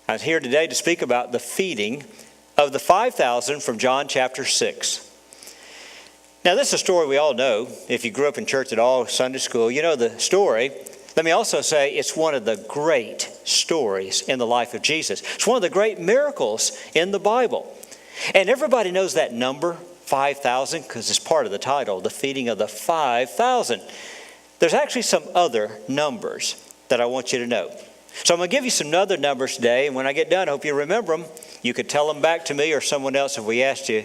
I'm here today to speak about the feeding of the 5,000 from John chapter 6. Now, this is a story we all know. If you grew up in church at all, Sunday school, you know the story. Let me also say it's one of the great stories in the life of Jesus. It's one of the great miracles in the Bible. And everybody knows that number, 5,000, because it's part of the title, the feeding of the 5,000. There's actually some other numbers that I want you to know. So I'm going to give you some other numbers today, and when I get done, I hope you remember them. You could tell them back to me or someone else if we asked you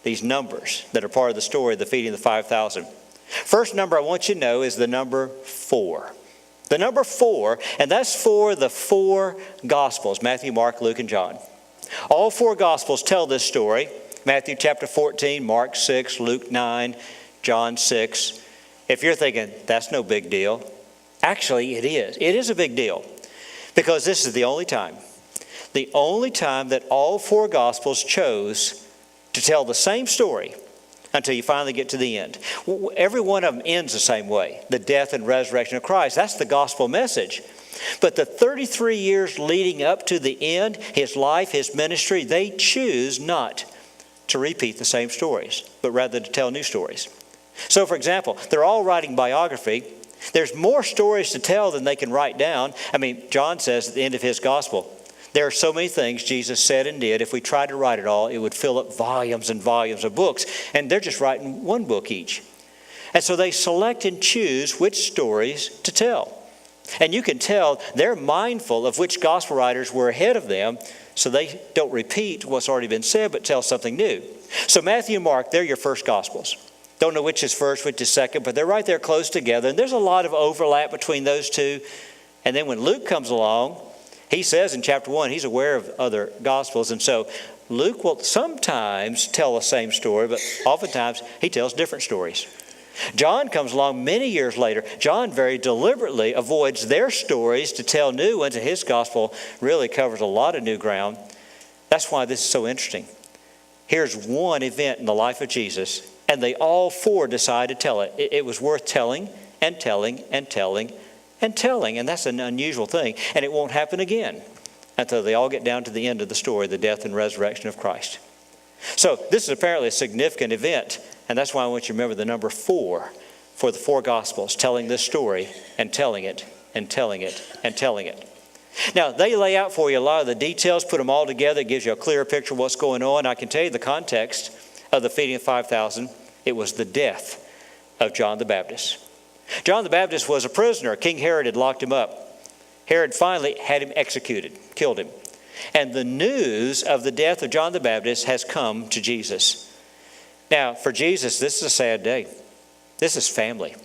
these numbers that are part of the story of the feeding of the 5,000. First number I want you to know is the number 4. The number 4, and that's for the 4 Gospels, Matthew, Mark, Luke, and John. All 4 Gospels tell this story. Matthew chapter 14, Mark 6, Luke 9, John 6. If you're thinking, that's no big deal, actually it is. It is a big deal. Because this is the only time that all 4 Gospels chose to tell the same story until you finally get to the end. Every one of them ends the same way, the death and resurrection of Christ. That's the gospel message. But the 33 years leading up to the end, his life, his ministry, they choose not to repeat the same stories, but rather to tell new stories. So, for example, they're all writing biography. There's more stories to tell than they can write down. I mean, John says at the end of his gospel, there are so many things Jesus said and did. If we tried to write it all, it would fill up volumes and volumes of books. And they're just writing one book each. And so they select and choose which stories to tell. And you can tell they're mindful of which gospel writers were ahead of them, so they don't repeat what's already been said, but tell something new. So Matthew and Mark, they're your first gospels. Don't know which is first, which is second, but they're right there close together. And there's a lot of overlap between those two. And then when Luke comes along, he says in chapter 1, he's aware of other gospels. And so Luke will sometimes tell the same story, but oftentimes he tells different stories. John comes along many years later. John very deliberately avoids their stories to tell new ones, and his gospel really covers a lot of new ground. That's why this is so interesting. Here's one event in the life of Jesus, and they all 4 decide to tell it. It was worth telling and telling and telling and telling. And that's an unusual thing. And it won't happen again until they all get down to the end of the story, the death and resurrection of Christ. So this is apparently a significant event. And that's why I want you to remember the number 4 for the 4 Gospels, telling this story and telling it and telling it and telling it. Now, they lay out for you a lot of the details, put them all together. It gives you a clearer picture of what's going on. I can tell you the context of the feeding of 5,000. It was the death of John the Baptist. John the Baptist was a prisoner. King Herod had locked him up. Herod finally had him executed, killed him. And the news of the death of John the Baptist has come to Jesus. Now, for Jesus, this is a sad day. This is family.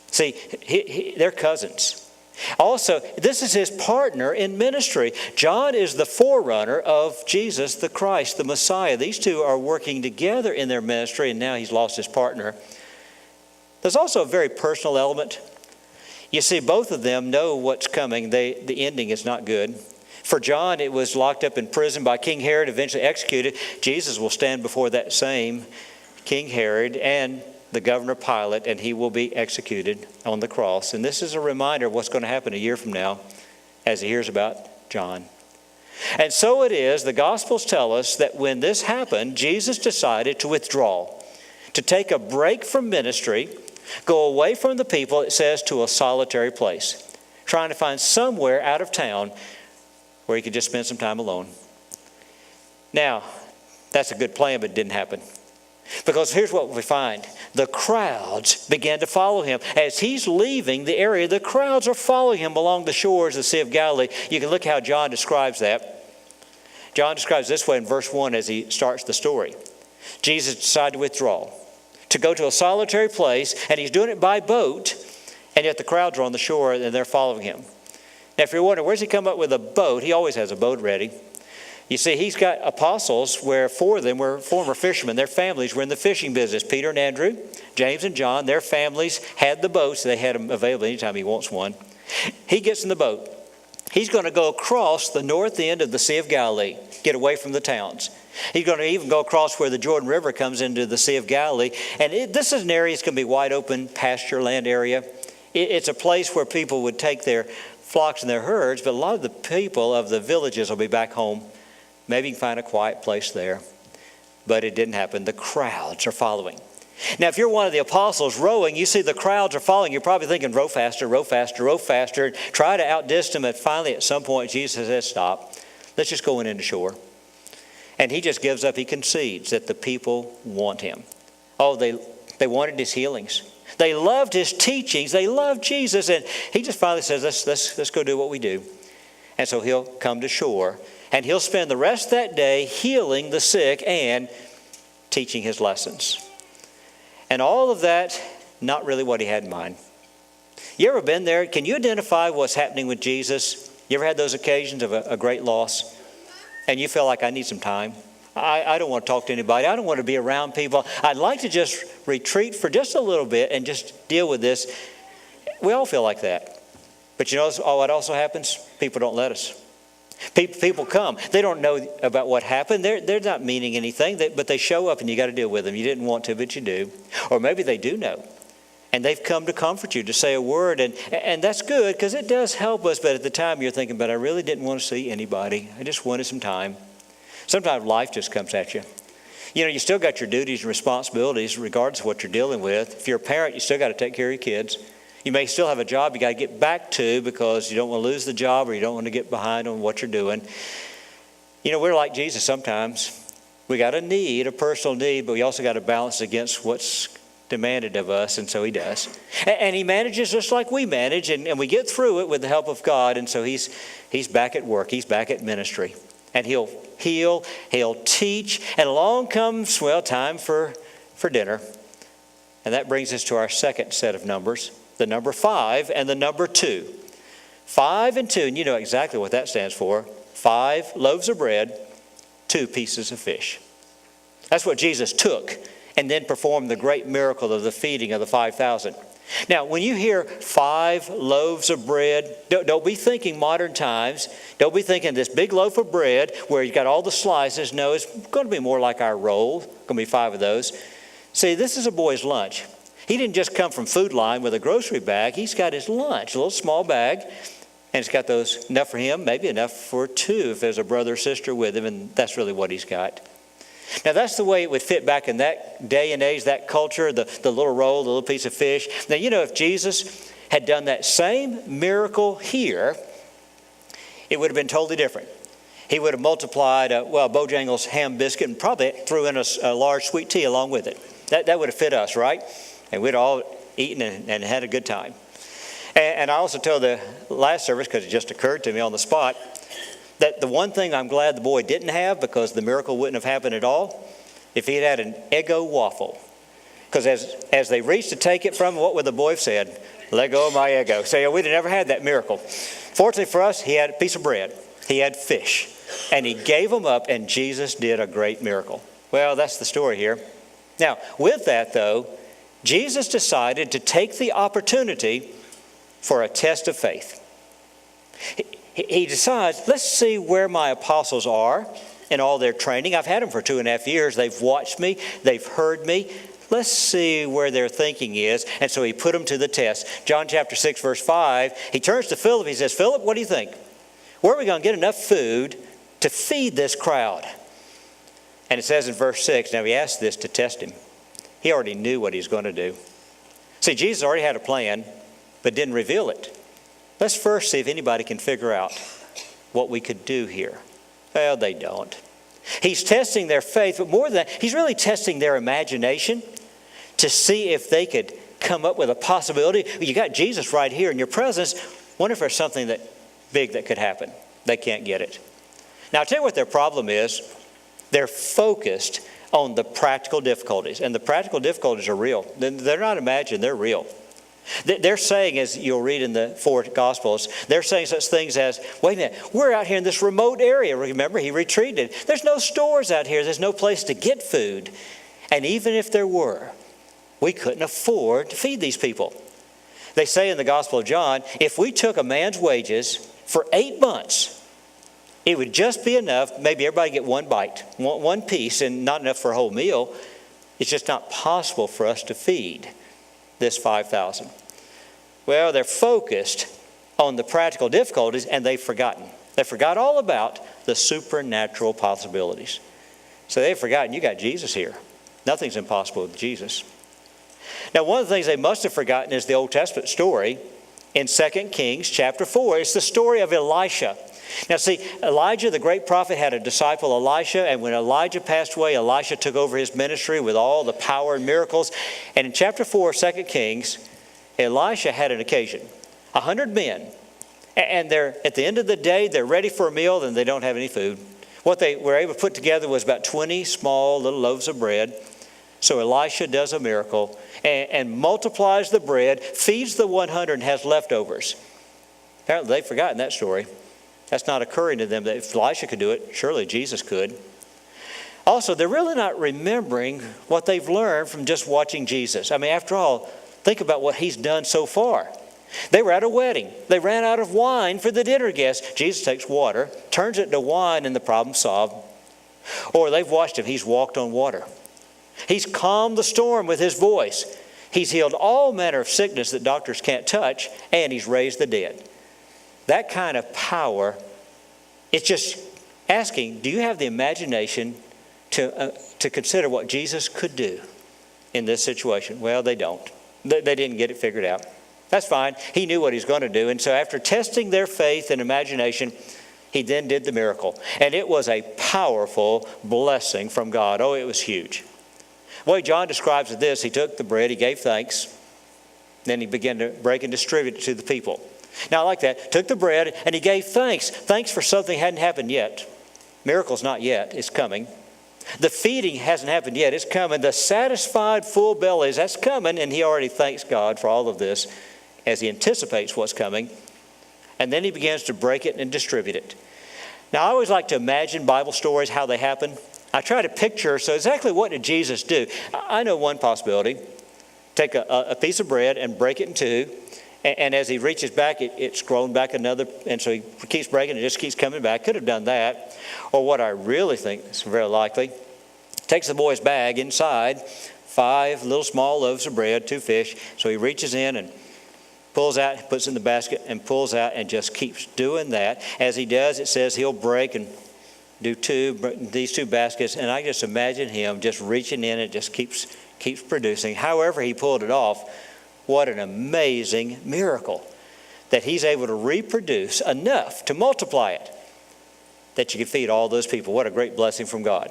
See, they're cousins. Also, this is his partner in ministry. John is the forerunner of Jesus the Christ, the Messiah. These two are working together in their ministry, and now he's lost his partner. There's also a very personal element. You see, both of them know what's coming. The ending is not good. For John, it was locked up in prison by King Herod, eventually executed. Jesus will stand before that same King Herod and the governor Pilate, and he will be executed on the cross. And this is a reminder of what's going to happen a year from now as he hears about John. And so it is, the Gospels tell us that when this happened, Jesus decided to withdraw, to take a break from ministry, go away from the people, it says, to a solitary place, trying to find somewhere out of town where he could just spend some time alone. Now, that's a good plan, but it didn't happen. Because here's what we find. The crowds began to follow him. As he's leaving the area, the crowds are following him along the shores of the Sea of Galilee. You can look how John describes that. John describes this way in verse 1 as he starts the story. Jesus decided to withdraw, to go to a solitary place, and he's doing it by boat, and yet the crowds are on the shore and they're following him. Now, if you're wondering, where's he come up with a boat? He always has a boat ready. You see, he's got apostles where 4 of them were former fishermen. Their families were in the fishing business. Peter and Andrew, James and John, their families had the boats. They had them available anytime he wants one. He gets in the boat. He's going to go across the north end of the Sea of Galilee, get away from the towns. He's going to even go across where the Jordan River comes into the Sea of Galilee. And this is an area that's going to be wide open, pasture land area. It's a place where people would take their flocks and their herds, but a lot of the people of the villages will be back home. Maybe you can find a quiet place there. But it didn't happen. The crowds are following. Now, if you're one of the apostles rowing, you see the crowds are following. You're probably thinking, row faster, row faster, row faster. Try to outdistance them. And finally, at some point, Jesus says, stop. Let's just go in into shore. And he just gives up. He concedes that the people want him. Oh, they wanted his healings. They loved his teachings. They loved Jesus. And he just finally says, let's go do what we do. And so he'll come to shore. And he'll spend the rest of that day healing the sick and teaching his lessons. And all of that, not really what he had in mind. You ever been there? Can you identify what's happening with Jesus? You ever had those occasions of a great loss? And you feel like, I need some time. I don't want to talk to anybody. I don't want to be around people. I'd like to just retreat for just a little bit and just deal with this. We all feel like that. But you know what also happens? People don't let us. People come. They don't know about what happened. They're not meaning anything, but they show up and you got to deal with them. You didn't want to, but you do. Or maybe they do know. And they've come to comfort you, to say a word. And that's good because it does help us. But at the time you're thinking, but I really didn't want to see anybody. I just wanted some time. Sometimes life just comes at you. You know, you still got your duties and responsibilities regardless of what you're dealing with. If you're a parent, you still got to take care of your kids. You may still have a job you got to get back to because you don't want to lose the job or you don't want to get behind on what you're doing. You know, we're like Jesus sometimes. We got a need, a personal need, but we also got to balance against what's demanded of us, and so he does. And he manages just like we manage, and we get through it with the help of God, and so he's back at work. He's back at ministry. And he'll heal, he'll teach, and along comes, time for dinner. And that brings us to our second set of numbers. The number 5 and the number 2. 5 and 2, and you know exactly what that stands for. 5 loaves of bread, 2 pieces of fish. That's what Jesus took and then performed the great miracle of the feeding of the 5,000. Now, when you hear 5 loaves of bread, don't be thinking modern times. Don't be thinking this big loaf of bread where you've got all the slices. No, it's going to be more like our roll. Going to be 5 of those. See, this is a boy's lunch. He didn't just come from Food Line with a grocery bag. He's got his lunch, a little small bag, and it's got those enough for him, maybe enough for 2 if there's a brother or sister with him, and that's really what he's got. Now, that's the way it would fit back in that day and age, that culture, the little roll, the little piece of fish. Now, you know, if Jesus had done that same miracle here, it would have been totally different. He would have multiplied, Bojangles ham biscuit and probably threw in a large sweet tea along with it. That would have fit us, right? And we'd all eaten and had a good time. And I also told the last service, because it just occurred to me on the spot, that the one thing I'm glad the boy didn't have, because the miracle wouldn't have happened at all, if he had an Eggo waffle. Because as they reached to take it from him, what would the boy have said? Let go of my Eggo. So we'd have never had that miracle. Fortunately for us, he had a piece of bread. He had fish. And he gave them up, and Jesus did a great miracle. Well, that's the story here. Now, with that, though, Jesus decided to take the opportunity for a test of faith. He decides, let's see where my apostles are in all their training. I've had them for 2.5 years. They've watched me. They've heard me. Let's see where their thinking is. And so he put them to the test. John chapter 6, verse 5, he turns to Philip. He says, Philip, what do you think? Where are we going to get enough food to feed this crowd? And it says in verse 6, now he asked this to test him. He already knew what he was going to do. See, Jesus already had a plan, but didn't reveal it. Let's first see if anybody can figure out what we could do here. Well, they don't. He's testing their faith, but more than that, he's really testing their imagination to see if they could come up with a possibility. You got Jesus right here in your presence. Wonder if there's something that big that could happen. They can't get it. Now, I'll tell you what their problem is. They're focused on the practical difficulties. And the practical difficulties are real. They're not imagined, they're real. They're saying, as you'll read in the 4 Gospels, they're saying such things as, wait a minute, we're out here in this remote area. Remember, he retreated. There's no stores out here. There's no place to get food. And even if there were, we couldn't afford to feed these people. They say in the Gospel of John, if we took a man's wages for 8 months, it would just be enough, maybe everybody get one bite, one piece, and not enough for a whole meal. It's just not possible for us to feed this 5,000. Well, they're focused on the practical difficulties, and they've forgotten. They forgot all about the supernatural possibilities. So they've forgotten you got Jesus here. Nothing's impossible with Jesus. Now, one of the things they must have forgotten is the Old Testament story in 2 Kings chapter 4. It's the story of Elisha. Now see, Elijah, the great prophet, had a disciple, Elisha, and when Elijah passed away, Elisha took over his ministry with all the power and miracles. And in chapter 4 of 2 Kings, Elisha had an occasion. 100 men, and they're at the end of the day, they're ready for a meal, and they don't have any food. What they were able to put together was about 20 small little loaves of bread. So Elisha does a miracle and multiplies the bread, feeds the 100, and has leftovers. Apparently they've forgotten that story. That's not occurring to them that if Elisha could do it, surely Jesus could. Also, they're really not remembering what they've learned from just watching Jesus. I mean, after all, think about what he's done so far. They were at a wedding. They ran out of wine for the dinner guests. Jesus takes water, turns it into wine, and the problem's solved. Or they've watched him. He's walked on water. He's calmed the storm with his voice. He's healed all manner of sickness that doctors can't touch, and he's raised the dead. That kind of power, it's just asking, do you have the imagination to consider what Jesus could do in this situation? Well, they don't. They didn't get it figured out. That's fine. He knew what he was going to do. And so after testing their faith and imagination, he then did the miracle. And it was a powerful blessing from God. Oh, it was huge. The way John describes it this, he took the bread, he gave thanks, then he began to break and distribute it to the people. Now, I like that. Took the bread and he gave thanks. Thanks for something hadn't happened yet. Miracle's not yet. It's coming. The feeding hasn't happened yet. It's coming. The satisfied full bellies, that's coming. And he already thanks God for all of this as he anticipates what's coming. And then he begins to break it and distribute it. Now, I always like to imagine Bible stories, how they happen. I try to picture, so exactly what did Jesus do? I know one possibility. Take a piece of bread and break it in two. And as he reaches back, it's grown back another. And so he keeps breaking, it just keeps coming back. Could have done that. Or what I really think is very likely, takes the boy's bag inside, 5 little small loaves of bread, 2 fish. So he reaches in and pulls out, puts it in the basket and pulls out and just keeps doing that. As he does, it says he'll break and do these 2 baskets. And I just imagine him just reaching in and just keeps producing. However he pulled it off, what an amazing miracle that he's able to reproduce enough to multiply it that you can feed all those people. What a great blessing from God.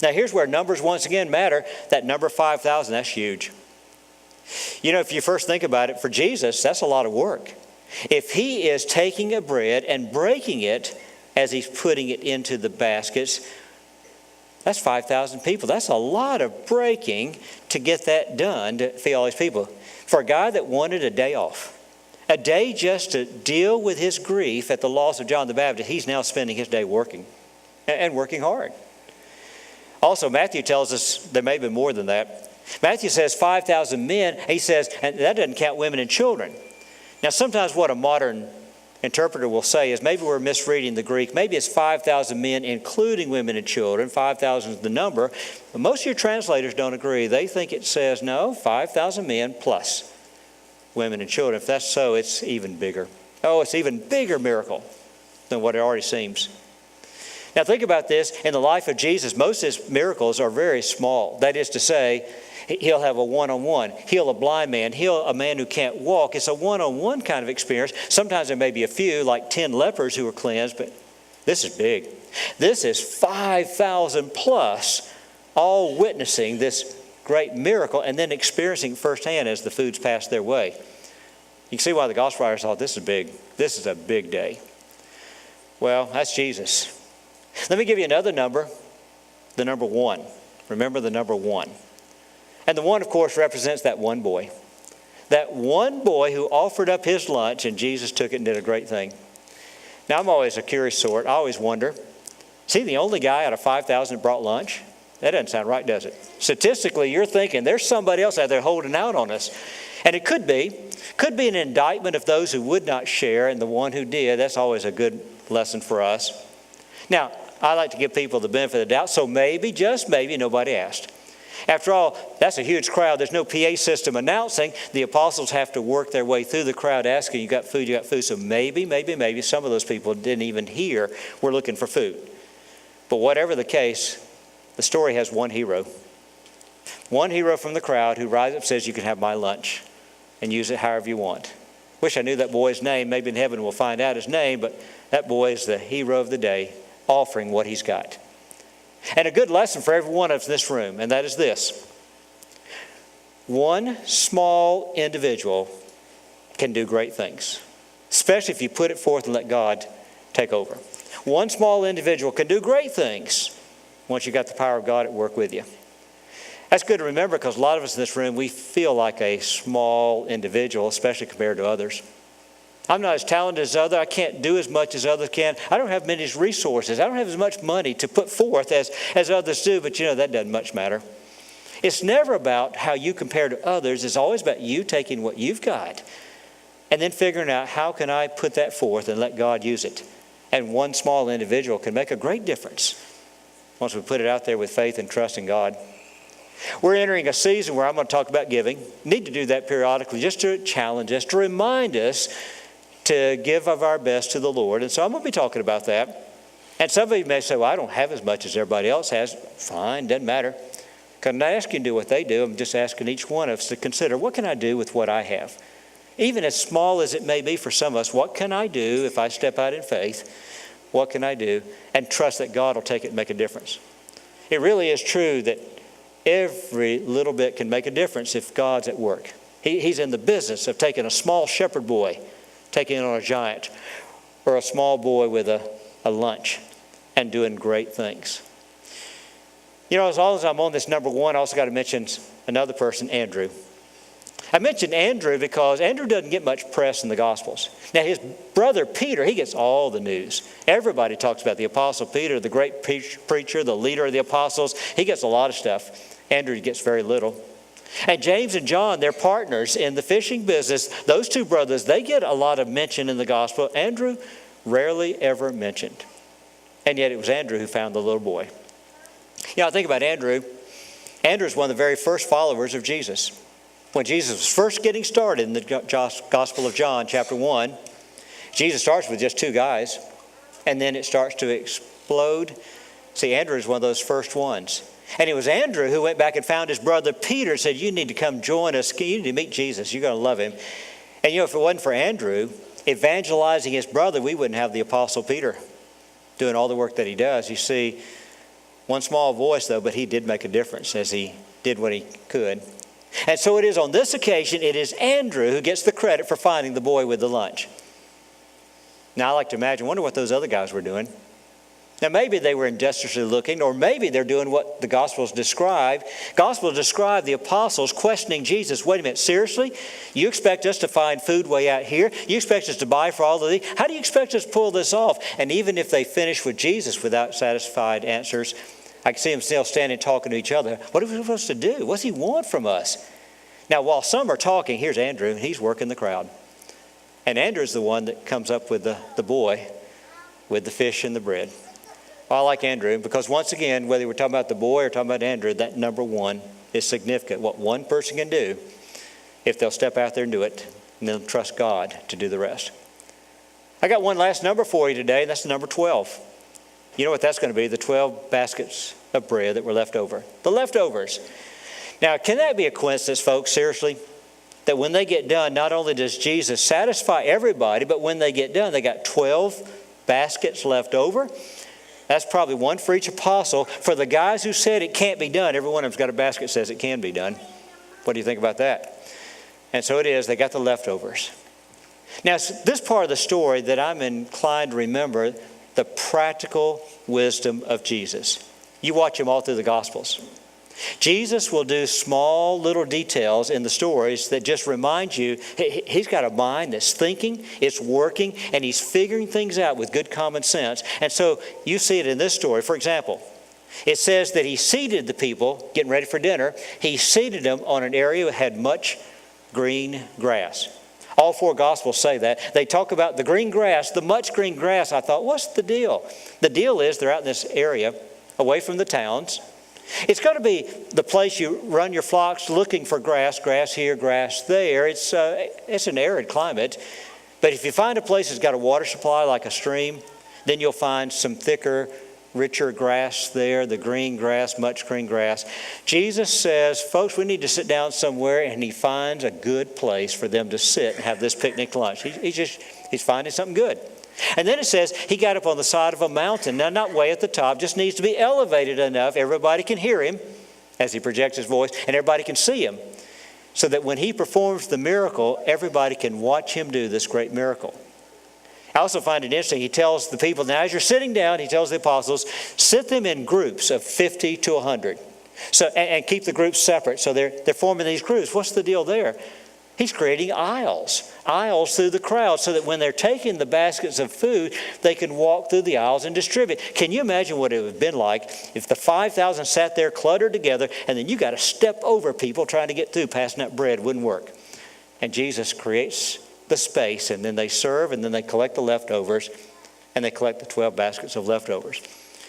Now here's where numbers once again matter. That number 5,000, that's huge. You know, if you first think about it, for Jesus, that's a lot of work. If he is taking a bread and breaking it as he's putting it into the baskets, that's 5,000 people. That's a lot of breaking to get that done to feed all these people. For a guy that wanted a day off, a day just to deal with his grief at the loss of John the Baptist, he's now spending his day working and working hard. Also, Matthew tells us there may be more than that. Matthew says 5,000 men. He says, and that doesn't count women and children. Now, sometimes what a modern interpreter will say is maybe we're misreading the Greek. Maybe it's 5,000 men, including women and children. 5,000 is the number. But most of your translators don't agree. They think it says, no, 5,000 men plus women and children. If that's so, it's even bigger. Oh, it's even bigger miracle than what it already seems. Now, think about this. In the life of Jesus, most of his miracles are very small. That is to say, he'll have a one-on-one, heal a blind man, heal a man who can't walk. It's a one-on-one kind of experience. Sometimes there may be a few, like 10 lepers who were cleansed, but this is big. This is 5,000 plus, all witnessing this great miracle and then experiencing firsthand as the foods pass their way. You can see why the gospel writers thought this is big. This is a big day. Well, that's Jesus. Let me give you another number, the number 1. Remember the number 1. And the 1, of course, represents that one boy. That one boy who offered up his lunch, and Jesus took it and did a great thing. Now, I'm always a curious sort. I always wonder, is he the only guy out of 5,000 that brought lunch? That doesn't sound right, does it? Statistically, you're thinking there's somebody else out there holding out on us. And it could be an indictment of those who would not share, and the one who did. That's always a good lesson for us. Now, I like to give people the benefit of the doubt, so maybe, just maybe, nobody asked. After all, that's a huge crowd. There's no PA system announcing. The apostles have to work their way through the crowd asking, you got food, you got food. So maybe some of those people didn't even hear we're looking for food. But whatever the case, the story has one hero. One hero from the crowd who rises up and says, you can have my lunch and use it however you want. Wish I knew that boy's name. Maybe in heaven we'll find out his name, but that boy is the hero of the day, offering what he's got. And a good lesson for every one of us in this room, and that is this. One small individual can do great things, especially if you put it forth and let God take over. One small individual can do great things once you got the power of God at work with you. That's good to remember because a lot of us in this room, we feel like a small individual, especially compared to others. I'm not as talented as others. I can't do as much as others can. I don't have many resources. I don't have as much money to put forth as others do, but that doesn't much matter. It's never about how you compare to others. It's always about you taking what you've got and then figuring out how can I put that forth and let God use it. And one small individual can make a great difference once we put it out there with faith and trust in God. We're entering a season where I'm going to talk about giving. Need to do that periodically just to challenge us, to remind us to give of our best to the Lord. And so I'm going to be talking about that. And some of you may say, well, I don't have as much as everybody else has. Fine, doesn't matter. Because I'm not asking you to do what they do. I'm just asking each one of us to consider, what can I do with what I have? Even as small as it may be for some of us, what can I do if I step out in faith? What can I do? And trust that God will take it and make a difference. It really is true that every little bit can make a difference if God's at work. He's in the business of taking a small shepherd boy, taking it on a giant, or a small boy with a lunch and doing great things. As long as I'm on this number one, I also got to mention another person, Andrew. I mentioned Andrew because Andrew doesn't get much press in the Gospels. Now, his brother Peter, he gets all the news. Everybody talks about the Apostle Peter, the great preacher, the leader of the apostles. He gets a lot of stuff. Andrew gets very little. And James and John, they're partners in the fishing business. Those two brothers, they get a lot of mention in the Gospel. Andrew, rarely ever mentioned. And yet it was Andrew who found the little boy. I think about Andrew. Andrew is one of the very first followers of Jesus. When Jesus was first getting started in the Gospel of John, chapter 1, Jesus starts with just two guys, and then it starts to explode. See, Andrew is one of those first ones. And it was Andrew who went back and found his brother Peter and said, you need to come join us. You need to meet Jesus. You're going to love him. And if it wasn't for Andrew evangelizing his brother, we wouldn't have the Apostle Peter doing all the work that he does. You see, one small voice, though, but he did make a difference as he did what he could. And so it is on this occasion, it is Andrew who gets the credit for finding the boy with the lunch. Now, I like to wonder what those other guys were doing. Now, maybe they were industriously looking, or maybe they're doing what the Gospels describe. Gospels describe the apostles questioning Jesus. Wait a minute, seriously? You expect us to find food way out here? You expect us to buy for all of these? How do you expect us to pull this off? And even if they finish with Jesus without satisfied answers, I can see them still standing talking to each other. What are we supposed to do? What does he want from us? Now, while some are talking, here's Andrew, and he's working the crowd. And Andrew's the one that comes up with the boy with the fish and the bread. Well, I like Andrew because, once again, whether we're talking about the boy or talking about Andrew, that number one is significant. What one person can do if they'll step out there and do it, and then trust God to do the rest. I got one last number for you today, and that's the number 12. You know what that's going to be? The 12 baskets of bread that were left over. The leftovers. Now, can that be a coincidence, folks? Seriously? That when they get done, not only does Jesus satisfy everybody, but when they get done, they got 12 baskets left over. That's probably one for each apostle. For the guys who said it can't be done, every one of them's got a basket that says it can be done. What do you think about that? And so it is, they got the leftovers. Now, it's this part of the story that I'm inclined to remember the practical wisdom of Jesus. You watch him all through the Gospels. Jesus will do small little details in the stories that just remind you he's got a mind that's thinking, it's working, and he's figuring things out with good common sense. And so you see it in this story. For example, it says that he seated the people getting ready for dinner. He seated them on an area that had much green grass. All four Gospels say that. They talk about the green grass, the much green grass. I thought, what's the deal? The deal is they're out in this area away from the towns. It's going to be the place you run your flocks looking for grass here, grass there. It's an arid climate. But if you find a place that's got a water supply like a stream, then you'll find some thicker, richer grass there, the green grass, much green grass. Jesus says, folks, we need to sit down somewhere, and he finds a good place for them to sit and have this picnic lunch. He's finding something good. And then it says he got up on the side of a mountain. Now, not way at the top, just needs to be elevated enough. Everybody can hear him as he projects his voice, and everybody can see him. So that when he performs the miracle, everybody can watch him do this great miracle. I also find it interesting. He tells the people, now as you're sitting down, he tells the apostles, sit them in groups of 50 to 100. So, and keep the groups separate. So they're forming these groups. What's the deal there? He's creating aisles through the crowd so that when they're taking the baskets of food, they can walk through the aisles and distribute. Can you imagine what it would have been like if the 5,000 sat there cluttered together and then you got to step over people trying to get through passing out bread? It wouldn't work. And Jesus creates the space, and then they serve, and then they collect the leftovers, and they collect the 12 baskets of leftovers.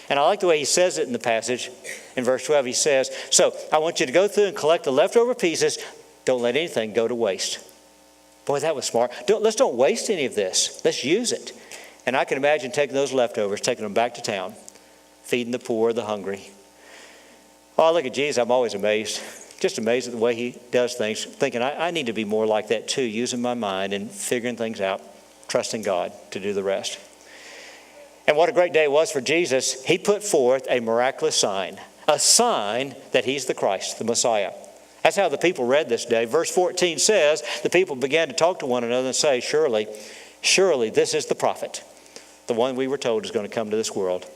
And I like the way he says it in the passage. In verse 12, he says, so I want you to go through and collect the leftover pieces. Don't let anything go to waste. Boy, that was smart. Let's don't waste any of this. Let's use it. And I can imagine taking those leftovers, taking them back to town, feeding the poor, the hungry. Oh, I look at Jesus, I'm always amazed. Just amazed at the way he does things, thinking I need to be more like that too, using my mind and figuring things out, trusting God to do the rest. And what a great day it was for Jesus. He put forth a miraculous sign, a sign that he's the Christ, the Messiah. That's how the people read this day. Verse 14 says, the people began to talk to one another and say, surely this is the prophet, the one we were told is going to come to this world.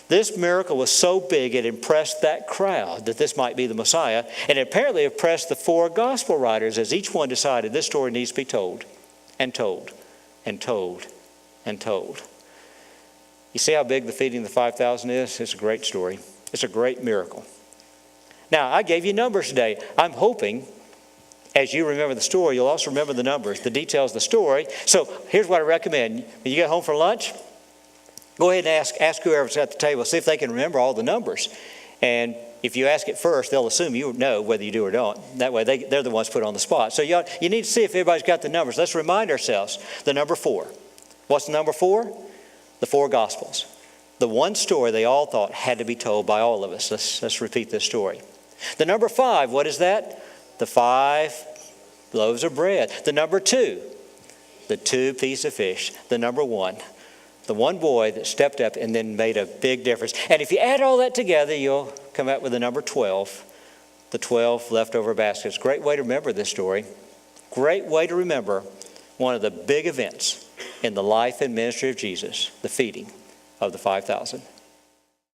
This miracle was so big it impressed that crowd that this might be the Messiah, and it apparently impressed the 4 gospel writers as each one decided this story needs to be told and told and told and told. You see how big the feeding of the 5,000 is? It's a great story. It's a great miracle. Now, I gave you numbers today. I'm hoping, as you remember the story, you'll also remember the numbers, the details of the story. So here's what I recommend. When you get home for lunch, go ahead and ask whoever's at the table, see if they can remember all the numbers. And if you ask it first, they'll assume you know whether you do or don't. That way, they're the ones put on the spot. So you need to see if everybody's got the numbers. Let's remind ourselves. The number 4. What's the number 4? The 4 Gospels. The one story they all thought had to be told by all of us. Let's repeat this story. The number 5, what is that? The 5 loaves of bread. The number 2, the 2 pieces of fish. The number 1, the one boy that stepped up and then made a big difference. And if you add all that together, you'll come out with the number 12, the 12 leftover baskets. Great way to remember this story. Great way to remember one of the big events in the life and ministry of Jesus, the feeding of the 5,000.